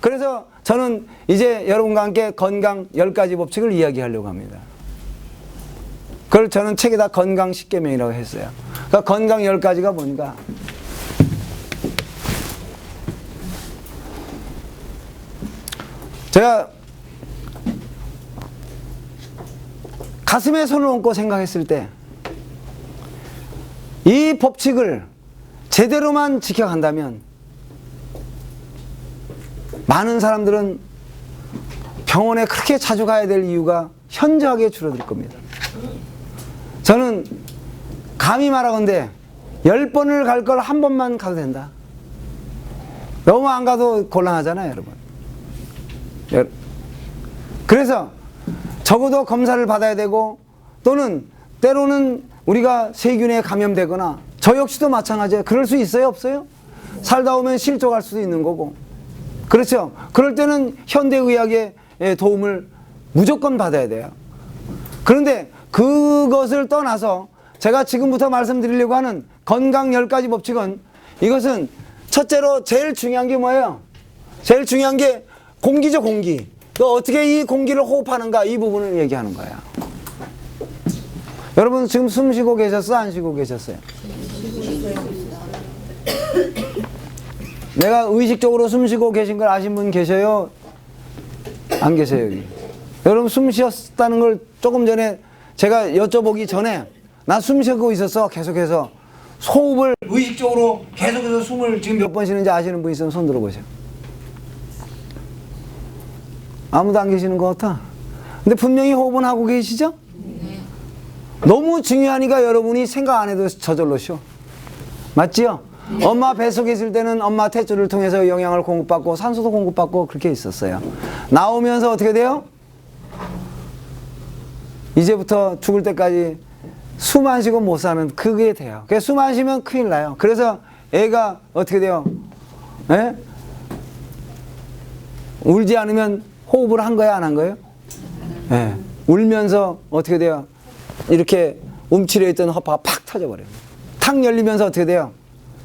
그래서 저는 이제 여러분과 함께 건강 10가지 법칙을 이야기하려고 합니다. 그걸 저는 책에다 건강 10계명이라고 했어요. 그러니까 건강 10가지가 뭔가? 제가 가슴에 손을 얹고 생각했을 때 이 법칙을 제대로만 지켜간다면 많은 사람들은 병원에 그렇게 자주 가야 될 이유가 현저하게 줄어들 겁니다. 저는 감히 말하건대 10번을 갈 걸 한 번만 가도 된다. 너무 안 가도 곤란하잖아요, 여러분. 그래서 적어도 검사를 받아야 되고, 또는 때로는 우리가 세균에 감염되거나, 저 역시도 마찬가지예요. 그럴 수 있어요, 없어요? 살다 오면 실족할 수도 있는 거고. 그렇죠? 그럴 때는 현대의학의 도움을 무조건 받아야 돼요. 그런데 그것을 떠나서 제가 지금부터 말씀드리려고 하는 건강 10가지 법칙은, 이것은 첫째로 제일 중요한 게 뭐예요? 제일 중요한 게 공기죠, 공기. 또 어떻게 이 공기를 호흡하는가, 이 부분을 얘기하는 거야. 여러분 지금 숨 쉬고 계셨어? 안 쉬고 계셨어요? 내가 의식적으로 숨 쉬고 계신 걸 아신 분 계셔요? 안 계세요, 여기? 여러분 숨 쉬었다는 걸 조금 전에 제가 여쭤보기 전에 나 숨 쉬고 있었어. 계속해서 호흡을 의식적으로 계속해서 숨을 지금 몇 번 쉬는지 아시는 분 있으면 손 들어보세요. 아무도 안 계시는 것 같아. 근데 분명히 호흡은 하고 계시죠? 너무 중요하니까 여러분이 생각 안 해도 저절로 쉬어. 맞지요? 엄마 뱃속에 있을 때는 엄마 탯줄을 통해서 영양을 공급받고 산소도 공급받고 그렇게 있었어요. 나오면서 어떻게 돼요? 이제부터 죽을 때까지 숨 안 쉬고 못 사는 그게 돼요. 그래서 숨 안 쉬면 큰일 나요. 그래서 애가 어떻게 돼요? 에? 울지 않으면 호흡을 한 거야, 안 한 거예요? 네. 울면서 어떻게 돼요? 이렇게 움츠려 있던 허파가 팍 터져버려요. 탁 열리면서 어떻게 돼요?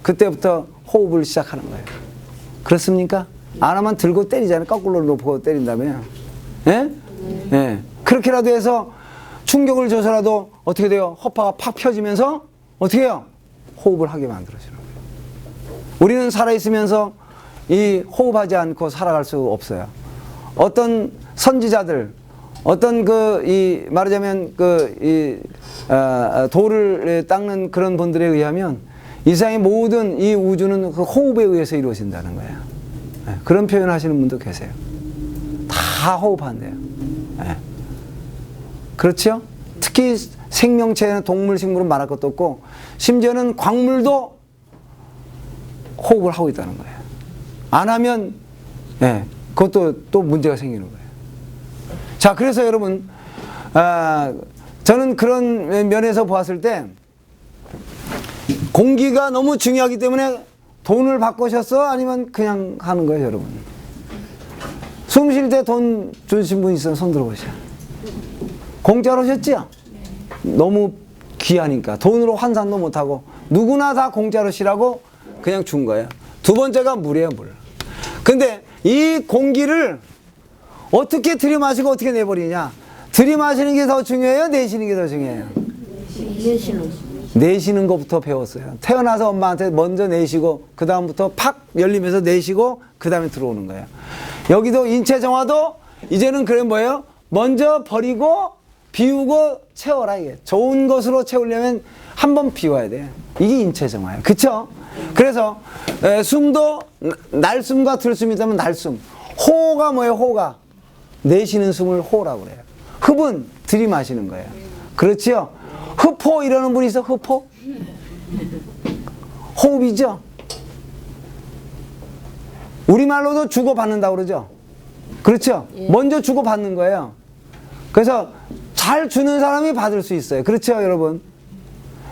그때부터 호흡을 시작하는 거예요. 그렇습니까? 안 하면 들고 때리잖아요. 거꾸로 놓고 때린다며요. 예? 예. 그렇게라도 해서 충격을 줘서라도 어떻게 돼요? 허파가 팍 펴지면서 어떻게 해요? 호흡을 하게 만들어주는 거예요. 우리는 살아있으면서 이 호흡하지 않고 살아갈 수 없어요. 어떤 선지자들, 어떤 말하자면 돌을 닦는 그런 분들에 의하면 이 세상의 모든 이 우주는 그 호흡에 의해서 이루어진다는 거예요. 네, 그런 표현 하시는 분도 계세요. 다 호흡한대요. 네. 그렇죠? 특히 생명체는 동물, 식물은 말할 것도 없고, 심지어는 광물도 호흡을 하고 있다는 거예요. 안 하면, 네, 그것도 또 문제가 생기는 거예요. 자, 그래서 여러분, 저는 그런 면에서 보았을 때, 공기가 너무 중요하기 때문에 돈을 바꾸셨어? 아니면 그냥 하는 거예요, 여러분? 숨 쉴 때 돈 주신 분 있으면 손 들어보세요. 공짜로 쉬었죠? 너무 귀하니까. 돈으로 환산도 못하고. 누구나 다 공짜로 쉬라고 그냥 준 거예요. 두 번째가 물이에요, 물. 근데 이 공기를 어떻게 들이마시고 어떻게 내버리냐? 들이마시는 게 더 중요해요? 내쉬는 게 더 중요해요? 내쉬는 것부터 배웠어요. 태어나서 엄마한테 먼저 내쉬고 그 다음부터 팍 열리면서 내쉬고 그 다음에 들어오는 거예요. 여기도 인체 정화도 이제는 그래 뭐예요? 먼저 버리고 비우고 채워라. 이게 좋은 것으로 채우려면 한번 비워야 돼. 이게 인체 정화예요. 그쵸? 그래서 숨도 날숨과 들숨이 있다면 날숨. 호가 뭐예요? 호가 내쉬는 숨을 호라고 그래요. 흡은 들이마시는 거예요. 그렇지요? 흡호 이러는 분이 있어? 흡호? 호흡이죠? 우리말로도 주고받는다고 그러죠? 그렇죠? 예. 먼저 주고받는 거예요. 그래서 잘 주는 사람이 받을 수 있어요. 그렇죠, 여러분?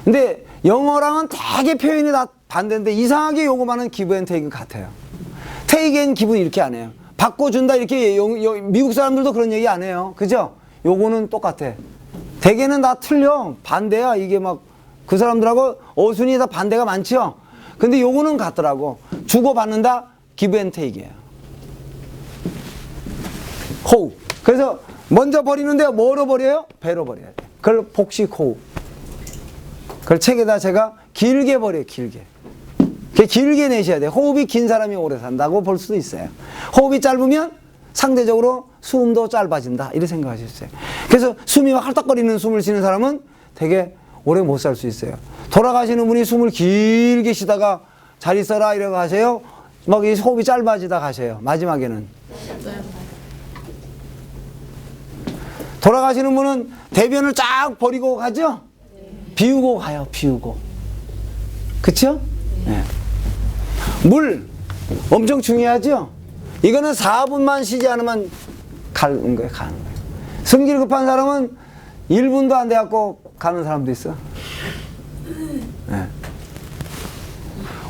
근데 영어랑은 되게 표현이 다 반대인데 이상하게 요거만은 기브 앤 테이크 같아요. 테이크 앤 기브는 이렇게 안 해요. 받고 준다 이렇게 미국 사람들도 그런 얘기 안 해요. 그죠? 요거는 똑같아. 대개는 다 틀려. 반대야. 이게 막 그 사람들하고 어순이 다 반대가 많죠. 근데 요거는 같더라고. 주고받는다. 기브 앤 테이크예요. 호흡. 그래서 먼저 버리는데 뭐로 버려요? 배로 버려야 돼. 그걸 복식 호흡. 그걸 책에다 제가 길게 버려요. 길게. 길게 내셔야 돼요. 호흡이 긴 사람이 오래 산다고 볼 수도 있어요. 호흡이 짧으면 상대적으로 숨도 짧아진다. 이렇게 생각하셨어요. 그래서 숨이 막 헐떡거리는 숨을 쉬는 사람은 되게 오래 못 살 수 있어요. 돌아가시는 분이 숨을 길게 쉬다가 잘 있어라 이러고 하세요. 막 이 호흡이 짧아지다 가셔요. 마지막에는. 돌아가시는 분은 대변을 쫙 버리고 가죠? 비우고 가요. 비우고. 그쵸? 네. 물 엄청 중요하죠? 이거는 4분만 쉬지 않으면 가는 거예요. 가는 거예요. 성질 급한 사람은 1분도 안 돼갖고 가는 사람도 있어. 네.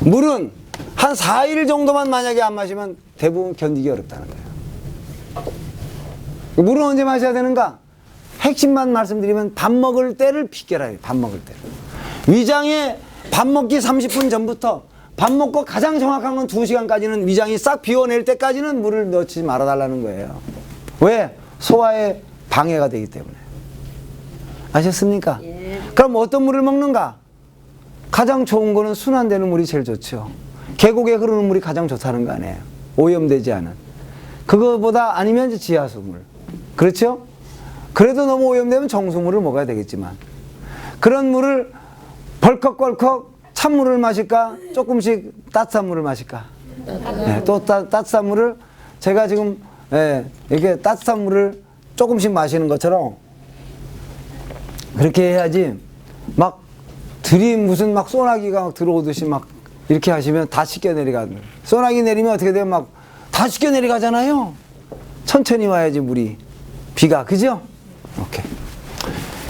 물은 한 4일 정도만 만약에 안 마시면 대부분 견디기 어렵다는 거예요. 물은 언제 마셔야 되는가? 핵심만 말씀드리면 밥 먹을 때를 비껴라 해요. 밥 먹을 때를. 위장에 밥 먹기 30분 전부터 밥 먹고 가장 정확한 건 2시간까지는 위장이 싹 비워낼 때까지는 물을 넣지 말아달라는 거예요. 왜? 소화에 방해가 되기 때문에. 아셨습니까? 예. 그럼 어떤 물을 먹는가? 가장 좋은 거는 순환되는 물이 제일 좋죠. 계곡에 흐르는 물이 가장 좋다는 거 아니에요. 오염되지 않은. 그거보다 아니면 이제 지하수물. 그렇죠? 그래도 너무 오염되면 정수물을 먹어야 되겠지만. 그런 물을 벌컥벌컥 찬물을 마실까? 조금씩 따뜻한 물을 마실까? 네, 또 따뜻한 물을 제가 지금 이렇게 따뜻한 물을 조금씩 마시는 것처럼 그렇게 해야지 막 무슨 막 소나기가 막 들어오듯이 막 이렇게 하시면 다 씻겨 내려가는. 소나기 내리면 어떻게 되면 막 다 씻겨 내려가잖아요. 천천히 와야지 물이. 비가. 그죠? 오케이.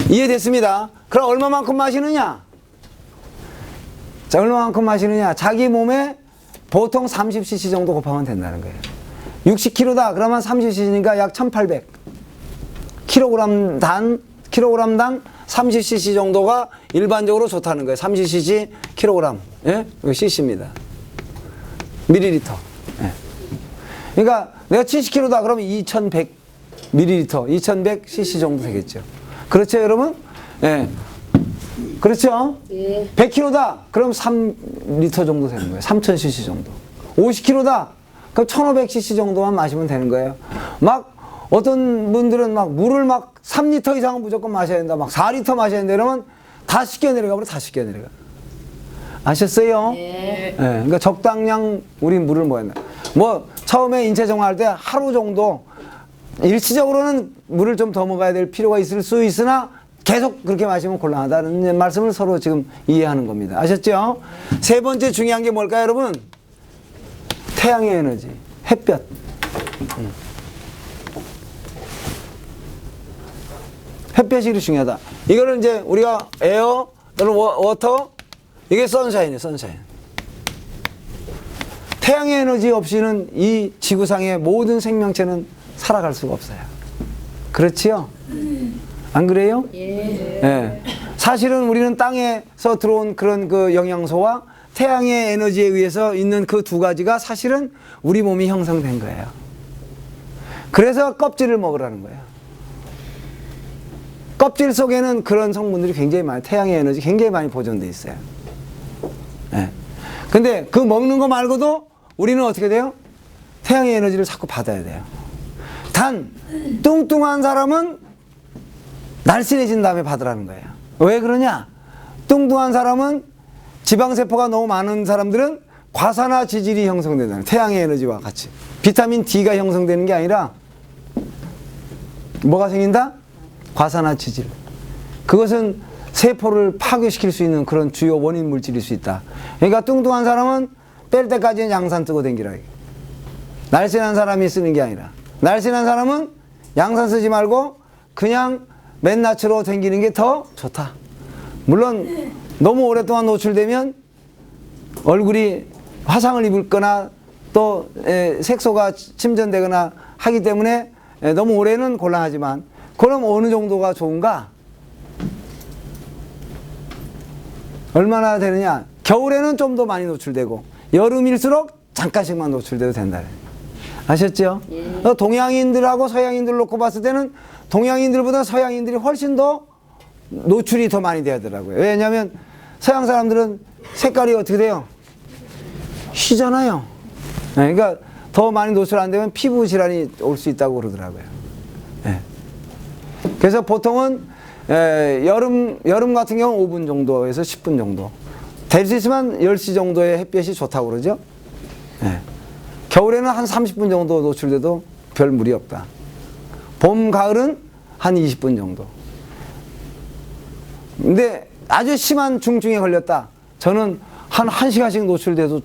이해됐습니다. 그럼 얼마만큼 마시느냐? 자, 얼마만큼 마시느냐? 자기 몸에 보통 30cc 정도 곱하면 된다는 거예요. 60kg다. 그러면 30cc니까 약 1800. 킬로그램당 30cc 정도가 일반적으로 좋다는 거예요. 30cc 킬로그램. 예? 이거 cc입니다. 밀리리터. 예. 그러니까 내가 70kg다. 그러면 2100 밀리리터, 2100cc 정도 되겠죠. 그렇죠, 여러분? 예. 그렇죠? 예. 100kg다. 그럼 3리터 정도 되는 거예요. 3000cc 정도. 50kg다. 그럼 1500cc 정도만 마시면 되는 거예요. 막 어떤 분들은 막 물을 막 3리터 이상은 무조건 마셔야 된다. 막 4리터 마셔야 된다. 이러면 다 씻겨 내려가 버려. 다 씻겨 내려가. 아셨어요? 예. 예. 그러니까 적당량 우리 물을 먹어야 된다. 뭐 처음에 인체 정화할 때 하루 정도 일시적으로는 물을 좀 더 먹어야 될 필요가 있을 수 있으나 계속 그렇게 마시면 곤란하다는 말씀을 서로 지금 이해하는 겁니다. 아셨죠? 세 번째 중요한 게 뭘까요, 여러분? 태양의 에너지, 햇볕. 햇볕이 이렇게 중요하다. 이거는 이제 우리가 에어, 또는 워터, 이게 선샤인이에요, 선샤인. 태양의 에너지 없이는 이 지구상의 모든 생명체는 살아갈 수가 없어요. 그렇지요? 안 그래요? 예. 예. 사실은 우리는 땅에서 들어온 그런 그 영양소와 태양의 에너지에 의해서 있는 그 두 가지가 사실은 우리 몸이 형성된 거예요. 그래서 껍질을 먹으라는 거예요. 껍질 속에는 그런 성분들이 굉장히 많아요. 태양의 에너지 굉장히 많이 보존되어 있어요. 예. 근데 그 먹는 거 말고도 우리는 어떻게 돼요? 태양의 에너지를 자꾸 받아야 돼요. 단, 뚱뚱한 사람은 날씬해진 다음에 받으라는 거예요. 왜 그러냐? 뚱뚱한 사람은 지방세포가 너무 많은 사람들은 과산화 지질이 형성된다는 거예요. 태양의 에너지와 같이. 비타민 D가 형성되는 게 아니라 뭐가 생긴다? 과산화 지질. 그것은 세포를 파괴시킬 수 있는 그런 주요 원인 물질일 수 있다. 그러니까 뚱뚱한 사람은 뺄 때까지는 양산 뜨고 댕기라. 날씬한 사람이 쓰는 게 아니라. 날씬한 사람은 양산 쓰지 말고 그냥 맨낯으로 댕기는 게 더 좋다. 물론 너무 오랫동안 노출되면 얼굴이 화상을 입을거나 또 색소가 침전되거나 하기 때문에 너무 오래는 곤란하지만 그럼 어느 정도가 좋은가? 얼마나 되느냐? 겨울에는 좀 더 많이 노출되고 여름일수록 잠깐씩만 노출돼도 된다. 아셨죠? 동양인들하고 서양인들 놓고 봤을 때는 동양인들보다 서양인들이 훨씬 더 노출이 더 많이 되더라고요. 왜냐하면 서양 사람들은 색깔이 어떻게 돼요? 희잖아요. 네, 그러니까 더 많이 노출 안 되면 피부 질환이 올 수 있다고 그러더라고요. 네. 그래서 보통은 여름 같은 경우는 5분 정도에서 10분 정도. 될 수 있으면 10시 정도의 햇볕이 좋다고 그러죠. 네. 겨울에는 한 30분 정도 노출돼도 별 무리 없다. 봄, 가을은 한 20분 정도. 근데 아주 심한 중증에 걸렸다. 저는 한 1시간씩 노출돼도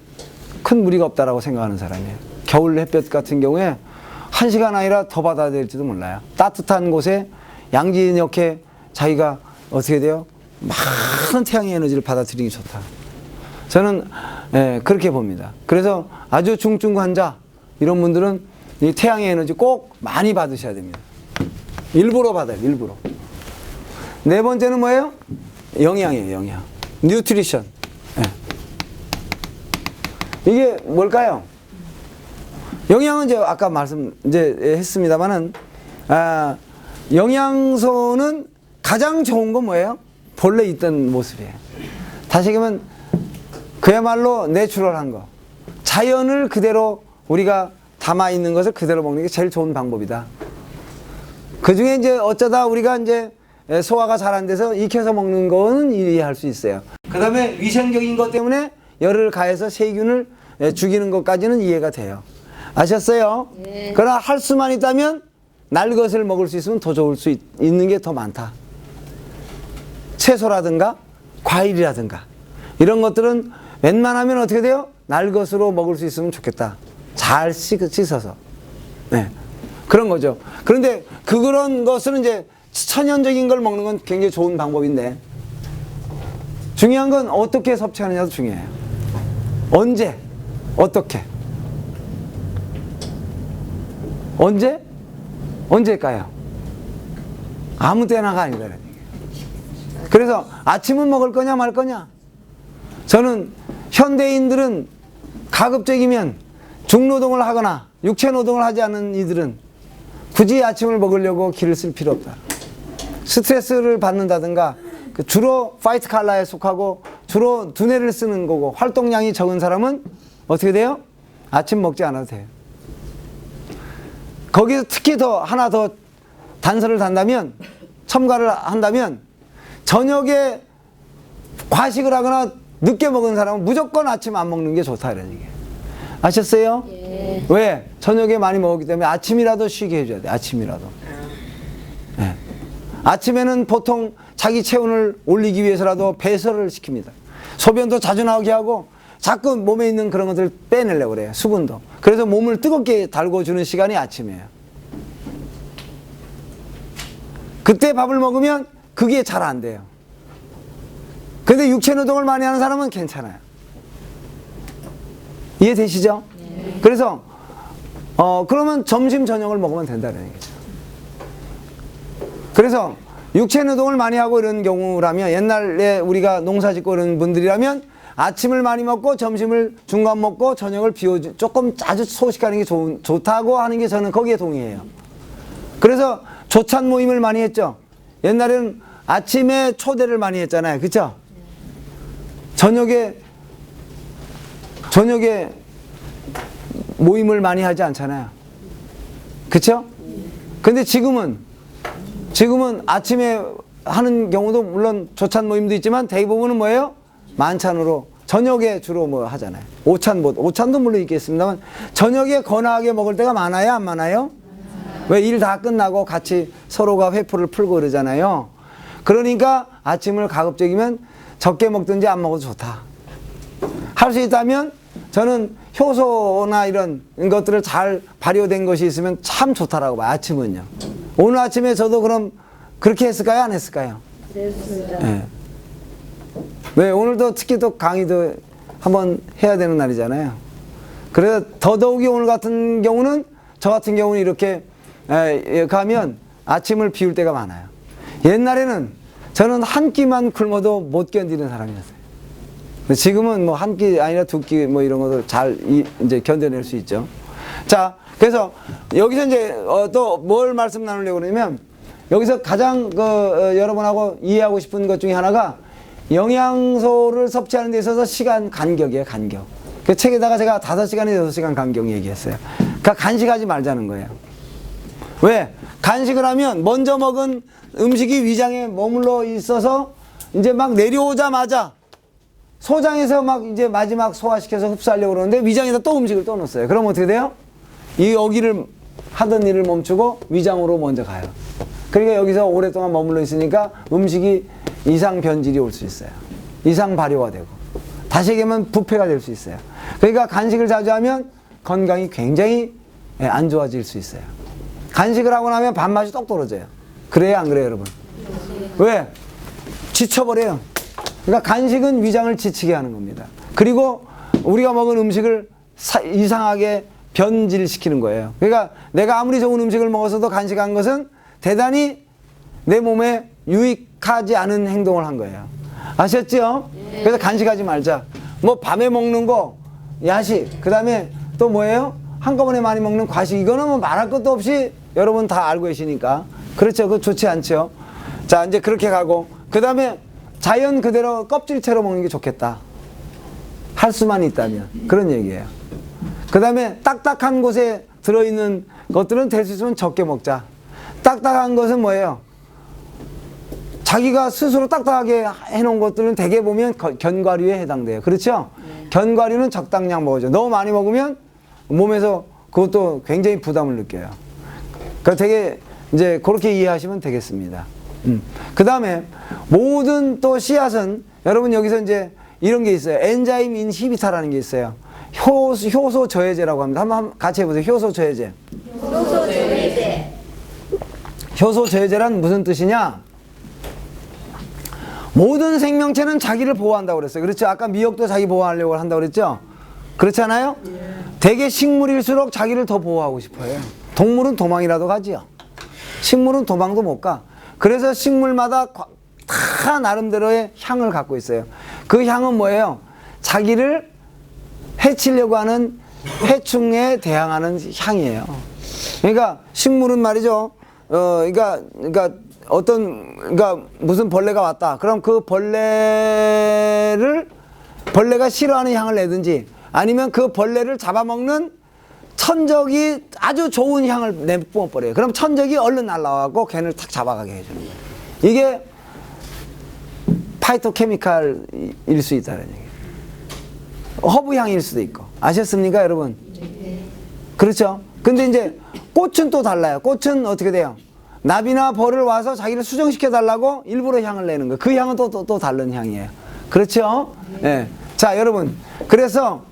큰 무리가 없다라고 생각하는 사람이에요. 겨울 햇볕 같은 경우에 1시간 아니라 더 받아야 될지도 몰라요. 따뜻한 곳에 양지역에 자기가 어떻게 돼요? 많은 태양의 에너지를 받아들이기 좋다. 저는 그렇게 봅니다. 그래서 아주 중증 환자 이런 분들은 이 태양의 에너지 꼭 많이 받으셔야 됩니다. 일부러 받아요. 일부러. 네 번째는 뭐예요? 영양이에요. 영양. 뉴트리션. 이게 뭘까요? 영양은 이제 아까 했습니다만은 영양소는 가장 좋은 건 뭐예요? 본래 있던 모습이에요. 다시 얘기하면 그야말로 내추럴한 거. 자연을 그대로 우리가 담아 있는 것을 그대로 먹는 게 제일 좋은 방법이다. 그 중에 이제 어쩌다 우리가 이제 소화가 잘 안 돼서 익혀서 먹는 거는 이해할 수 있어요. 그 다음에 위생적인 것 때문에 열을 가해서 세균을 죽이는 것까지는 이해가 돼요. 아셨어요? 네. 그러나 할 수만 있다면 날 것을 먹을 수 있으면 더 좋을 수 있는 게 더 많다. 채소라든가 과일이라든가 이런 것들은 웬만하면 어떻게 돼요? 날 것으로 먹을 수 있으면 좋겠다. 잘 씻어서. 네. 그런 거죠. 그런데 그런 것은 이제 천연적인 걸 먹는 건 굉장히 좋은 방법인데 중요한 건 어떻게 섭취하느냐도 중요해요. 언제? 어떻게? 언제? 언제일까요? 아무 때나가 아니다라는 얘기예요. 그래서 아침은 먹을 거냐 말 거냐? 저는 현대인들은 가급적이면 중노동을 하거나 육체노동을 하지 않는 이들은 굳이 아침을 먹으려고 기를 쓸 필요 없다. 스트레스를 받는다든가 주로 화이트 칼라에 속하고 주로 두뇌를 쓰는 거고 활동량이 적은 사람은 어떻게 돼요? 아침 먹지 않아도 돼요. 거기서 특히 하나 더 단서를 단다면 첨가를 한다면 저녁에 과식을 하거나 늦게 먹은 사람은 무조건 아침 안 먹는 게 좋다 이런 얘기예요. 아셨어요? 예. 왜? 저녁에 많이 먹었기 때문에 아침이라도 쉬게 해줘야 돼. 아침이라도. 네. 아침에는 보통 자기 체온을 올리기 위해서라도 배설을 시킵니다. 소변도 자주 나오게 하고 자꾸 몸에 있는 그런 것들을 빼내려고 그래요. 수분도. 그래서 몸을 뜨겁게 달궈주는 시간이 아침이에요. 그때 밥을 먹으면 그게 잘 안 돼요. 근데 육체노동을 많이 하는 사람은 괜찮아요. 이해되시죠? 네. 그래서 그러면 점심 저녁을 먹으면 된다는 얘기죠. 그래서 육체노동을 많이 하고 이런 경우라면 옛날에 우리가 농사짓고 이런 분들이라면 아침을 많이 먹고 점심을 중간 먹고 저녁을 조금 아주 소식하는 게 좋다고 하는 게 저는 거기에 동의해요. 그래서 조찬 모임을 많이 했죠. 옛날에는 아침에 초대를 많이 했잖아요. 그쵸? 저녁에 모임을 많이 하지 않잖아요. 그쵸? 근데 지금은 아침에 하는 경우도 물론 조찬 모임도 있지만 대부분은 뭐예요? 만찬으로 저녁에 주로 뭐 하잖아요. 오찬도 물론 있겠습니다만 저녁에 거나하게 먹을 때가 많아요? 안 많아요? 왜 일 다 끝나고 같이 서로가 회포를 풀고 그러잖아요. 그러니까 아침을 가급적이면 적게 먹든지 안 먹어도 좋다. 할 수 있다면 저는 효소나 이런 것들을 잘 발효된 것이 있으면 참 좋다라고 봐요. 아침은요. 오늘 아침에 저도 그럼 그렇게 했을까요? 안 했을까요? 그랬습니다. 네. 네, 오늘도 특히 또 강의도 한번 해야 되는 날이잖아요. 그래서 더더욱이 오늘 같은 경우는 저 같은 경우는 이렇게 가면 아침을 비울 때가 많아요. 옛날에는 저는 한 끼만 굶어도 못 견디는 사람이었어요. 지금은 뭐 한 끼 아니라 두 끼 뭐 이런 것도 잘 이제 견뎌낼 수 있죠. 자, 그래서 여기서 이제 또 뭘 말씀 나누려고 그러냐면 여기서 가장 여러분하고 이해하고 싶은 것 중에 하나가 영양소를 섭취하는 데 있어서 시간 간격이에요, 간격. 그 책에다가 제가 5시간에서 6시간 간격 얘기했어요. 그러니까 간식하지 말자는 거예요. 왜? 간식을 하면 먼저 먹은 음식이 위장에 머물러 있어서 이제 막 내려오자마자 소장에서 막 이제 마지막 소화시켜서 흡수하려고 그러는데 위장에다 또 음식을 또 넣었어요. 그럼 어떻게 돼요? 이 여기를 하던 일을 멈추고 위장으로 먼저 가요. 그러니까 여기서 오랫동안 머물러 있으니까 음식이 이상 변질이 올 수 있어요. 이상 발효가 되고. 다시 얘기하면 부패가 될 수 있어요. 그러니까 간식을 자주 하면 건강이 굉장히 안 좋아질 수 있어요. 간식을 하고 나면 밥맛이 똑 떨어져요. 그래요, 안 그래요, 여러분? 왜? 지쳐버려요. 그러니까 간식은 위장을 지치게 하는 겁니다. 그리고 우리가 먹은 음식을 이상하게 변질시키는 거예요. 그러니까 내가 아무리 좋은 음식을 먹어서도 간식한 것은 대단히 내 몸에 유익하지 않은 행동을 한 거예요. 아셨죠? 그래서 간식하지 말자. 뭐 밤에 먹는 거, 야식, 그 다음에 또 뭐예요? 한꺼번에 많이 먹는 과식, 이거는 뭐 말할 것도 없이 여러분 다 알고 계시니까. 그렇죠? 그거 좋지 않죠? 자, 이제 그렇게 가고, 그 다음에 자연 그대로 껍질채로 먹는 게 좋겠다. 할 수만 있다면. 그런 얘기예요. 그 다음에 딱딱한 곳에 들어있는 것들은 될 수 있으면 적게 먹자. 딱딱한 것은 뭐예요? 자기가 스스로 딱딱하게 해놓은 것들은 대개 보면 견과류에 해당돼요. 그렇죠? 견과류는 적당량 먹어줘. 너무 많이 먹으면 몸에서 그것도 굉장히 부담을 느껴요. 그러니까 되게 이제 그렇게 이해하시면 되겠습니다. 그 다음에 모든 또 씨앗은 여러분 여기서 이제 이런 게 있어요. 엔자임 인히비타라는 게 있어요. 효소 저해제라고 합니다. 한번 같이 해보세요. 효소 저해제. 효소 저해제. 효소 저해제란 무슨 뜻이냐? 모든 생명체는 자기를 보호한다고 그랬어요. 그렇죠? 아까 미역도 자기 보호하려고 한다고 그랬죠? 그렇잖아요? 대개 식물일수록 자기를 더 보호하고 싶어요. 동물은 도망이라도 가지요. 식물은 도망도 못 가. 그래서 식물마다 다 나름대로의 향을 갖고 있어요. 그 향은 뭐예요? 자기를 해치려고 하는 해충에 대항하는 향이에요. 그러니까 식물은 말이죠. 그러니까 무슨 벌레가 왔다. 그럼 그 벌레가 싫어하는 향을 내든지 아니면 그 벌레를 잡아먹는 천적이 아주 좋은 향을 내뿜어버려요. 그럼 천적이 얼른 날라와갖고 걔를 탁 잡아가게 해주는 거예요. 이게 파이토케미칼일 수 있다는 얘기예요. 허브향일 수도 있고. 아셨습니까, 여러분? 그렇죠? 근데 이제 꽃은 또 달라요. 꽃은 어떻게 돼요? 나비나 벌을 와서 자기를 수정시켜 달라고 일부러 향을 내는 거예요. 그 향은 또 다른 향이에요. 그렇죠? 예. 자, 여러분. 그래서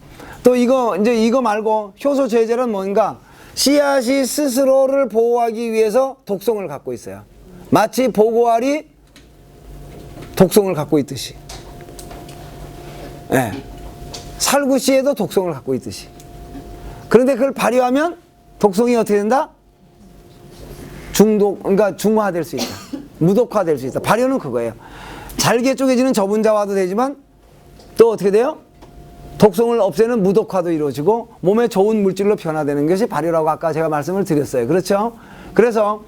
또 이거 말고 효소 저해제는 뭔가 씨앗이 스스로를 보호하기 위해서 독성을 갖고 있어요. 마치 보고알이 독성을 갖고 있듯이. 예. 살구씨에도 독성을 갖고 있듯이. 그런데 그걸 발효하면 독성이 어떻게 된다? 그러니까 중화될 수 있다. 무독화될 수 있다. 발효는 그거예요. 잘게 쪼개지는 저분자화도 되지만 또 어떻게 돼요? 독성을 없애는 무독화도 이루어지고 몸에 좋은 물질로 변화되는 것이 발효라고 아까 제가 말씀을 드렸어요. 그렇죠? 그래서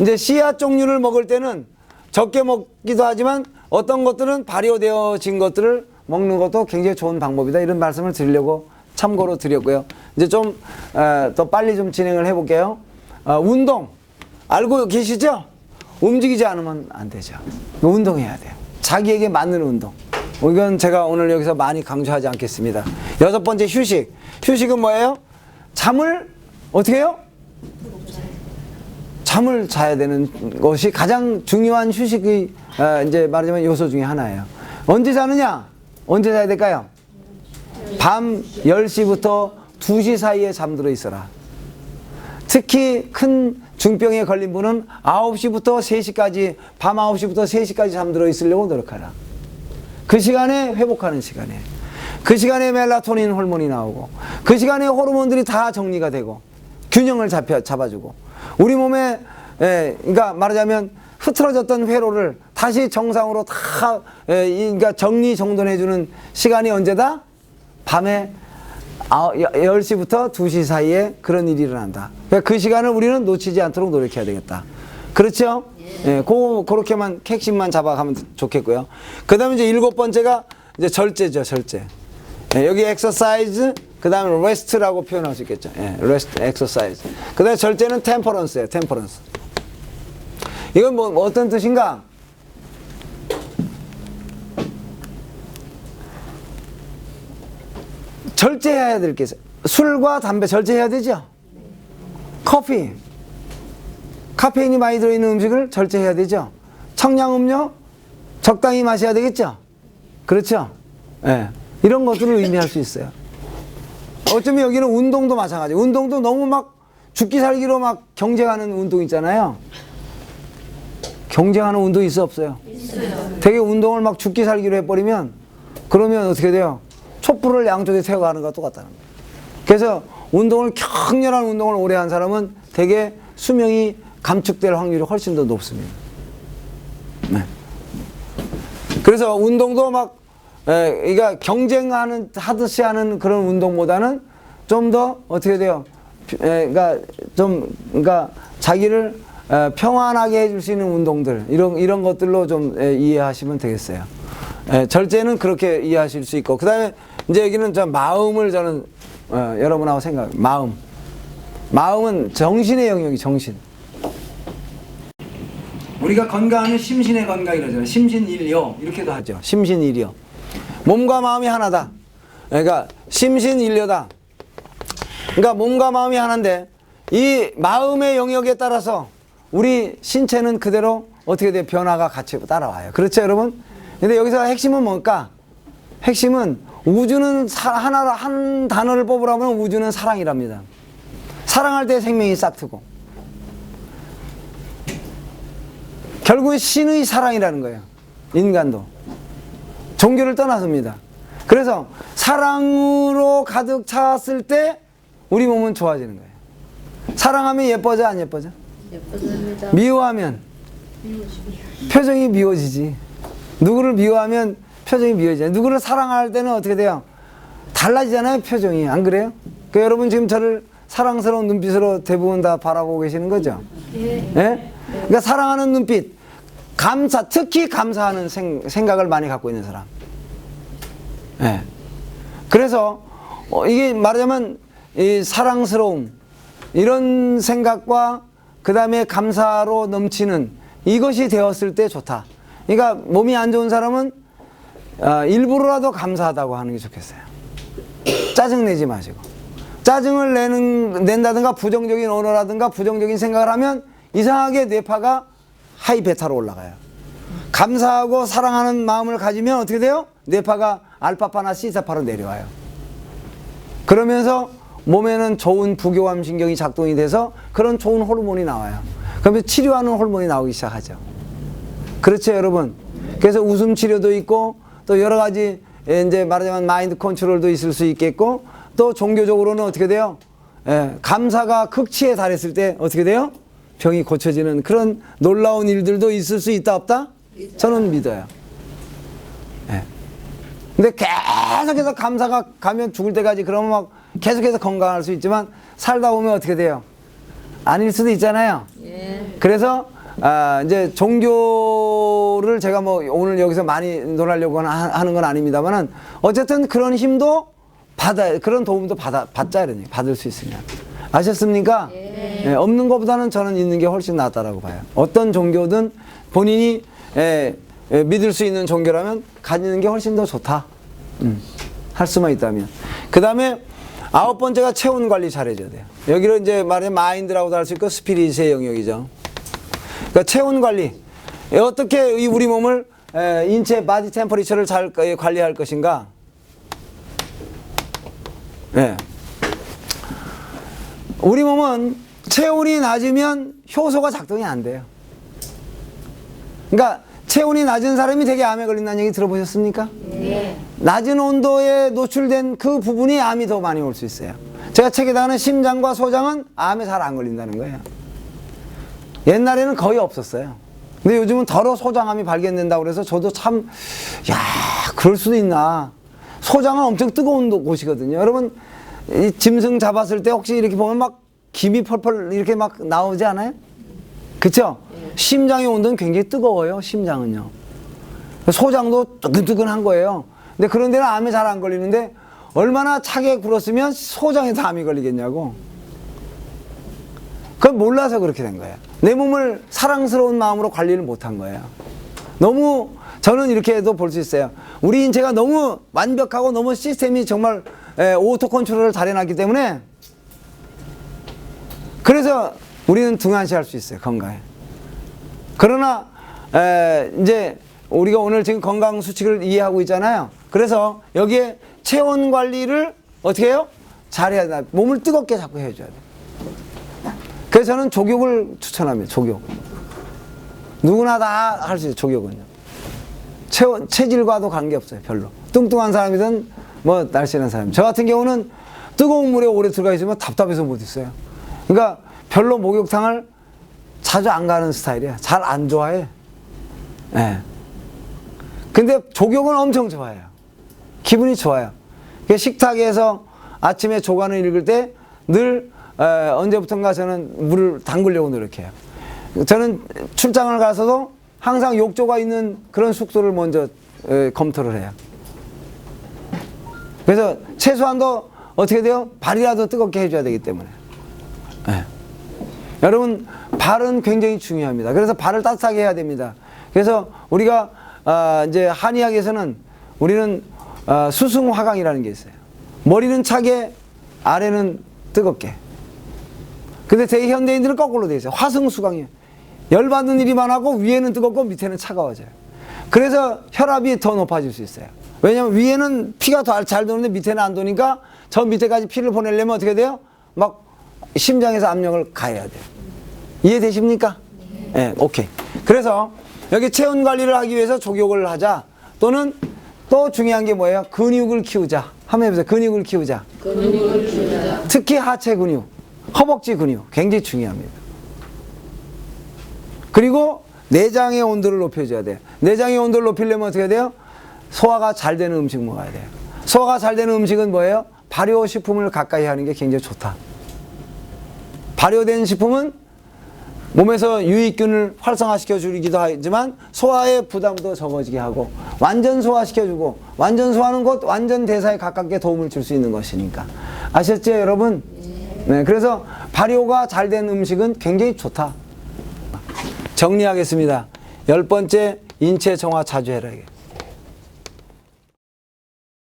이제 씨앗 종류를 먹을 때는 적게 먹기도 하지만 어떤 것들은 발효되어진 것들을 먹는 것도 굉장히 좋은 방법이다. 이런 말씀을 드리려고 참고로 드렸고요. 이제 좀 더 빨리 좀 진행을 해볼게요. 운동 알고 계시죠? 움직이지 않으면 안 되죠. 운동해야 돼요. 자기에게 맞는 운동. 이건 제가 오늘 여기서 많이 강조하지 않겠습니다. 6번째 휴식. 휴식은 뭐예요? 잠을 어떻게 해요? 잠을 자야 되는 것이 가장 중요한 휴식의 이제 말하자면 요소 중에 하나예요. 언제 자느냐? 언제 자야 될까요? 밤 10시부터 2시 사이에 잠들어 있어라. 특히 큰 중병에 걸린 분은 9시부터 3시까지, 밤 9시부터 3시까지 잠들어 있으려고 노력하라. 그 시간에 회복하는 시간에. 그 시간에 멜라토닌 호르몬이 나오고, 그 시간에 호르몬들이 다 정리가 되고, 균형을 잡아주고, 우리 몸에, 그러니까 말하자면 흐트러졌던 회로를 다시 정상으로 다, 그러니까 정리정돈해주는 시간이 언제다? 밤에 10시부터 2시 사이에 그런 일이 일어난다. 그러니까 그 시간을 우리는 놓치지 않도록 노력해야 되겠다. 그렇죠? 예, 그렇게만 핵심만 잡아가면 좋겠고요. 그 다음에 이제 7번째가 이제 절제죠, 절제. 예, 여기 exercise, 그 다음에 rest라고 표현할 수 있겠죠. 예, rest, exercise. 그 다음에 절제는 temperance예요, temperance. 이건 뭐 어떤 뜻인가? 절제해야 될 게 있어요. 술과 담배 절제해야 되죠? 커피, 카페인이 많이 들어있는 음식을 절제해야 되죠? 청량음료, 적당히 마셔야 되겠죠? 그렇죠? 예. 이런 것들을 의미할 수 있어요. 어쩌면 여기는 운동도 마찬가지예요. 운동도 너무 막 죽기 살기로 막 경쟁하는 운동 있잖아요. 경쟁하는 운동 있어 없어요? 있어요. 되게 운동을 막 죽기 살기로 해버리면 그러면 어떻게 돼요? 촛불을 양쪽에 세워가는 것과 똑같다는 거예요. 그래서 운동을 격렬한 운동을 오래 한 사람은 되게 수명이 감축될 확률이 훨씬 더 높습니다. 네. 그래서 운동도 막 그러니까 경쟁하는 하듯이 하는 그런 운동보다는 좀 더 어떻게 돼요? 그러니까 자기를 평안하게 해줄 수 있는 운동들 이런 것들로 좀 이해하시면 되겠어요. 절제는 그렇게 이해하실 수 있고, 그 다음에 이제 여기는 저 마음을 저는 여러분하고 마음은 정신의 영역이 정신. 우리가 건강하면 심신의 건강 이러잖아요. 심신일여 이렇게도 하죠. 심신일여. 몸과 마음이 하나다. 그러니까 심신일여다. 그러니까 몸과 마음이 하나인데 이 마음의 영역에 따라서 우리 신체는 그대로 어떻게 돼? 변화가 같이 따라와요. 그렇죠, 여러분? 근데 여기서 핵심은 뭘까? 핵심은 우주는 한 단어를 뽑으라면 우주는 사랑이랍니다. 사랑할 때 생명이 싹트고 결국은 신의 사랑이라는 거예요. 인간도 종교를 떠나섭니다. 그래서 사랑으로 가득 찼을 때 우리 몸은 좋아지는 거예요. 사랑하면 예뻐져 안 예뻐져? 예뻐집니다. 미워하면 표정이 미워지지. 누구를 미워하면 표정이 미워지잖아요. 누구를 사랑할 때는 어떻게 돼요? 달라지잖아요, 표정이. 안 그래요? 그러니까 여러분 지금 저를 사랑스러운 눈빛으로 대부분 다 바라보고 계시는 거죠? 네. 예? 그러니까 사랑하는 눈빛, 특히 감사하는 생각을 많이 갖고 있는 사람. 예. 그래서 이게 말하자면 이 사랑스러움, 이런 생각과 그 다음에 감사로 넘치는 이것이 되었을 때 좋다. 그러니까 몸이 안 좋은 사람은 일부러라도 감사하다고 하는 게 좋겠어요. 짜증내지 마시고. 짜증을 낸다든가 부정적인 언어라든가 부정적인 생각을 하면 이상하게 뇌파가 하이 베타로 올라가요. 감사하고 사랑하는 마음을 가지면 어떻게 돼요? 뇌파가 알파파나 시타파로 내려와요. 그러면서 몸에는 좋은 부교감 신경이 작동이 돼서 그런 좋은 호르몬이 나와요. 그러면 치료하는 호르몬이 나오기 시작하죠. 그렇죠, 여러분? 그래서 웃음 치료도 있고 또 여러 가지 이제 말하자면 마인드 컨트롤도 있을 수 있겠고 또 종교적으로는 어떻게 돼요? 감사가 극치에 달했을 때 어떻게 돼요? 병이 고쳐지는 그런 놀라운 일들도 있을 수 있다 없다? 저는 믿어요. 근데 계속해서 감사가 가면 죽을 때까지 그러면 막 계속해서 건강할 수 있지만 살다 보면 어떻게 돼요? 아닐 수도 있잖아요. 예. 그래서 이제 종교를 제가 뭐 오늘 여기서 많이 논하려고 하는 건 아닙니다만은 어쨌든 그런 힘도 그런 도움도 받자 이러니 받을 수 있으면. 아셨습니까? 예. 없는 것보다는 저는 있는 게 훨씬 낫다라고 봐요. 어떤 종교든 본인이 믿을 수 있는 종교라면 가지는 게 훨씬 더 좋다. 할 수만 있다면. 그 다음에 9번째가 체온 관리 잘해줘야 돼요. 여기를 이제 말하자면 마인드라고도 할 수 있고 스피릿의 영역이죠. 그러니까 체온 관리. 어떻게 우리 몸을 인체 바디 템퍼리처를 잘 관리할 것인가? 우리 몸은 체온이 낮으면 효소가 작동이 안 돼요. 그러니까 체온이 낮은 사람이 되게 암에 걸린다는 얘기 들어보셨습니까? 네. 낮은 온도에 노출된 그 부분이 암이 더 많이 올 수 있어요. 제가 책에다 하는 심장과 소장은 암에 잘 안 걸린다는 거예요. 옛날에는 거의 없었어요. 근데 요즘은 더러 소장암이 발견된다고 그래서 저도 참, 그럴 수도 있나. 소장은 엄청 뜨거운 곳이거든요. 여러분, 이 짐승 잡았을 때 혹시 이렇게 보면 막 김이 펄펄 이렇게 막 나오지 않아요? 그쵸? 심장의 온도는 굉장히 뜨거워요, 심장은요. 소장도 뜨끈뜨끈한 거예요. 근데 그런 데는 암에 잘 안 걸리는데 얼마나 차게 굴었으면 소장에도 암이 걸리겠냐고. 그건 몰라서 그렇게 된 거예요. 내 몸을 사랑스러운 마음으로 관리를 못한 거예요. 너무, 저는 이렇게도 볼 수 있어요. 우리 인체가 너무 완벽하고 너무 시스템이 정말 오토 컨트롤을 잘 해놨기 때문에 그래서 우리는 등한시할 수 있어요, 건강에. 그러나 이제 우리가 오늘 지금 건강 수칙을 이해하고 있잖아요. 그래서 여기에 체온 관리를 어떻게 해요? 잘해야 돼. 몸을 뜨겁게 자꾸 해줘야 돼. 그래서 저는 족욕을 추천합니다. 족욕. 누구나 다 할 수 있어요. 족욕은요. 체질과도 관계없어요. 별로. 뚱뚱한 사람이든 뭐 날씬한 사람. 저 같은 경우는 뜨거운 물에 오래 들어가 있으면 답답해서 못 있어요. 그러니까 별로 목욕탕을 자주 안 가는 스타일이야. 잘 안 좋아해. 예. 근데 족욕은 엄청 좋아해요. 기분이 좋아요. 식탁에서 아침에 조간을 읽을 때 늘 언제부턴가 저는 물을 담그려고 노력해요. 저는 출장을 가서도 항상 욕조가 있는 그런 숙소를 먼저 검토를 해요. 그래서 최소한도 어떻게 돼요? 발이라도 뜨겁게 해줘야 되기 때문에. 네. 여러분, 발은 굉장히 중요합니다. 그래서 발을 따뜻하게 해야 됩니다. 그래서 우리가 이제 한의학에서는 우리는 수승화강이라는 게 있어요. 머리는 차게, 아래는 뜨겁게. 근데 대현대인들은 거꾸로 돼 있어요. 화승수강이에요. 열받는 일이 많고 위에는 뜨겁고 밑에는 차가워져요. 그래서 혈압이 더 높아질 수 있어요. 왜냐면 위에는 피가 더 잘 도는데 밑에는 안 도니까 저 밑에까지 피를 보내려면 어떻게 돼요? 막 심장에서 압력을 가해야 돼요. 이해되십니까? 네, 오케이. 그래서 여기 체온 관리를 하기 위해서 족욕을 하자. 또는 또 중요한 게 뭐예요? 근육을 키우자. 한번 해보세요. 근육을 키우자. 근육을 키우자. 특히 하체 근육, 허벅지 근육 굉장히 중요합니다. 그리고 내장의 온도를 높여줘야 돼요. 내장의 온도를 높이려면 어떻게 돼요? 소화가 잘 되는 음식 먹어야 돼요. 소화가 잘 되는 음식은 뭐예요? 발효식품을 가까이 하는 게 굉장히 좋다. 발효된 식품은 몸에서 유익균을 활성화시켜 주기도 하지만 소화의 부담도 적어지게 하고 완전 소화시켜주고, 완전 소화는 곧 완전 대사에 가깝게 도움을 줄 수 있는 것이니까. 아셨죠, 여러분? 네, 그래서 발효가 잘 된 음식은 굉장히 좋다. 정리하겠습니다. 10번째, 인체 정화 자주 해라.